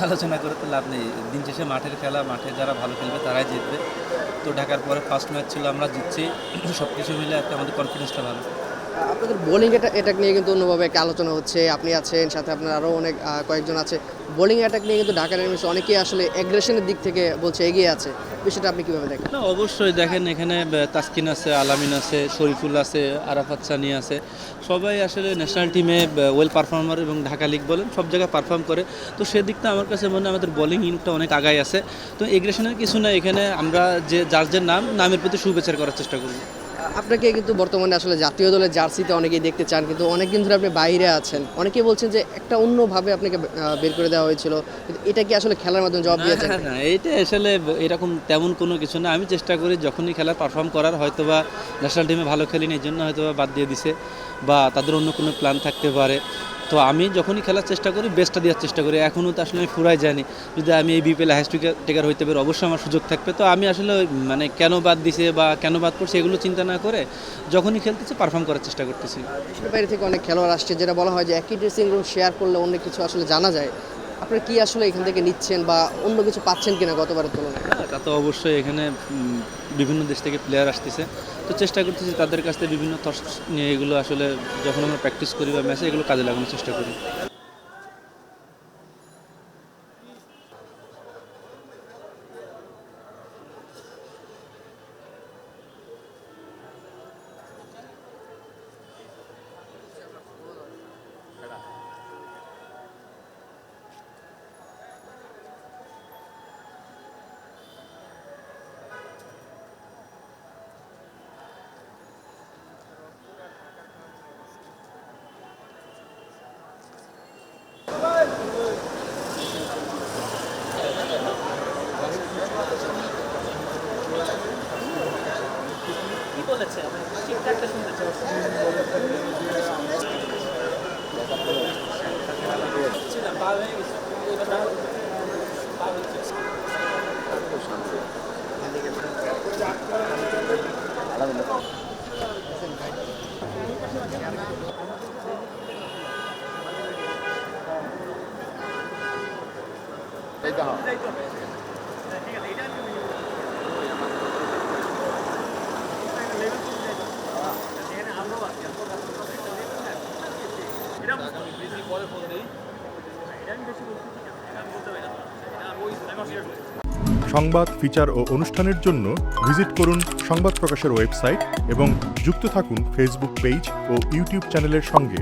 আলোচনা করে তো লাভ নেই। দিন শেষে মাঠের খেলা, মাঠে যারা ভালো খেলবে তারাই জিতবে। তো ঢাকার পরে ফার্স্ট ম্যাচ ছিল, আমরা জিতছি। সব কিছু মিলে একটা আমাদের কনফিডেন্সটা ভালো। আপনাদের বোলিং অ্যাটাক নিয়ে কিন্তু অন্যভাবে একটা আলোচনা হচ্ছে। আপনি আছেন, সাথে আপনার আরও অনেক কয়েকজন আছে। বোলিং অ্যাটাক নিয়ে কিন্তু ঢাকা ডায়নামিক্স অনেকেই আসলে অ্যাগ্রেশনের দিক থেকে বলছে এগিয়ে আছে। বিষয়টা আপনি কীভাবে দেখেন? না, অবশ্যই দেখেন, এখানে তাসকিন আছে, আলামিন আছে, শরীফুল আছে, আরাফাত সানি আছে। সবাই আসলে ন্যাশনাল টিমে ওয়েল পারফর্মার এবং ঢাকা লিগ বলেন সব জায়গায় পারফর্ম করে। তো সেদিকটা আমার কাছে মনে হয় আমাদের বোলিং ইউনিটটা অনেক আগায় আছে। তো এগ্রেশনের কিছু না, এখানে আমরা যে যার যে নামের প্রতি সুবিচার করার চেষ্টা করব। আপনাকে কিন্তু বর্তমানে আসলে জাতীয় দলের জার্সিতে অনেকেই দেখতে চান, কিন্তু অনেকদিন ধরে আপনি বাইরে আছেন। অনেকেই বলছেন যে একটা অন্যভাবে আপনাকে বের করে দেওয়া হয়েছিল, কিন্তু এটা কি আসলে খেলার মাধ্যমে জবাব দিয়েছেন? না, এইটা আসলে এরকম তেমন কোনো কিছু না। আমি চেষ্টা করি যখনই খেলার পারফর্ম করার, হয়তোবা ন্যাশনাল টিমে ভালো খেলিনি এই জন্য হয়তোবা বাদ দিয়ে দিছে, বা তাদের অন্য কোনো প্ল্যান থাকতে পারে। তো আমি যখনই খেলার চেষ্টা করি বেস্টটা দেওয়ার চেষ্টা করি। এখনও তো আসলে আমি ফুরাই যাইনি। যদি আমি এই বিপিএল হাইস্ট টেকার হইতে পারি, অবশ্যই আমার সুযোগ থাকবে। তো আমি আসলে মানে কেন বাদ দিছে বা কেন বাদ করছে এগুলো চিন্তা না করে যখনই খেলতেছি পারফর্ম করার চেষ্টা করতেছি। দেশের বাইরে থেকে অনেক খেলোয়াড় আসছে, যেটা বলা হয় যে একই ড্রেসিং রুম শেয়ার করলে অনেক কিছু আসলে জানা যায়। আপনারা কি আসলে এখান থেকে নিচ্ছেন বা অন্য কিছু পাচ্ছেন কিনা গতবারের তুলনায়? হ্যাঁ, তা তো অবশ্যই। এখানে বিভিন্ন দেশ থেকে প্লেয়ার আসতেছে। তো চেষ্টা করতেছি তাদের কাছ থেকে বিভিন্ন থটস নিয়ে এগুলো আসলে যখন আমরা প্র্যাকটিস করি বা ম্যাচে এগুলো কাজে লাগানোর চেষ্টা করি। কি বলেছে ঠিকঠাকটা শুনতে সংবাদ, ফিচার ও অনুষ্ঠানের জন্য ভিজিট করুন সংবাদ প্রকাশের ওয়েবসাইট এবং যুক্ত থাকুন ফেসবুক পেজ ও ইউটিউব চ্যানেলের সঙ্গে।